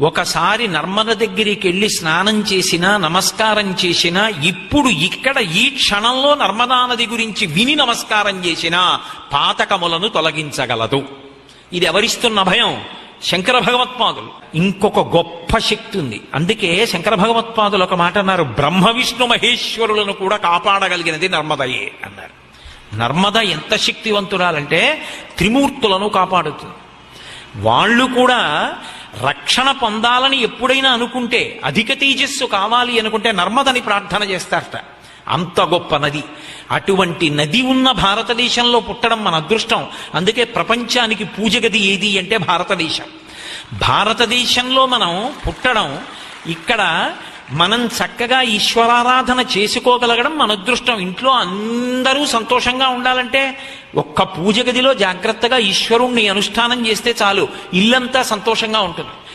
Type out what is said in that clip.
ఒకసారి నర్మద దగ్గరికి వెళ్ళి స్నానం చేసినా నమస్కారం చేసినా ఇప్పుడు ఇక్కడ ఈ క్షణంలో నర్మదా నది గురించి విని నమస్కారం చేసినా పాతకములను తొలగించగలదు. ఇది ఎవరిస్తున్న భయం? శంకర భగవత్పాదులు. ఇంకొక గొప్ప శక్తి ఉంది. అందుకే శంకర భగవత్పాదులు ఒక మాట అన్నారు, బ్రహ్మ విష్ణు మహేశ్వరులను కూడా కాపాడగలిగినది నర్మదయే అన్నారు. నర్మద ఎంత శక్తివంతురాలంటే త్రిమూర్తులను కాపాడుతుంది. వాళ్ళు కూడా రక్షణ పొందాలని ఎప్పుడైనా అనుకుంటే, అధిక తేజస్సు కావాలి అనుకుంటే నర్మదని ప్రార్థన చేస్తారట. అంత గొప్ప నది. అటువంటి నది ఉన్న భారతదేశంలో పుట్టడం మన అదృష్టం. అందుకే ప్రపంచానికి పూజ గది ఏది అంటే భారతదేశం. భారతదేశంలో మనం పుట్టడం, ఇక్కడ మనం చక్కగా ఈశ్వరారాధన చేసుకోగలగడం మన అదృష్టం. ఇంట్లో అందరూ సంతోషంగా ఉండాలంటే ఒక్క పూజ గదిలో జాగ్రత్తగా ఈశ్వరుణ్ణి అనుష్ఠానం చేస్తే చాలు, ఇల్లంతా సంతోషంగా ఉంటుంది.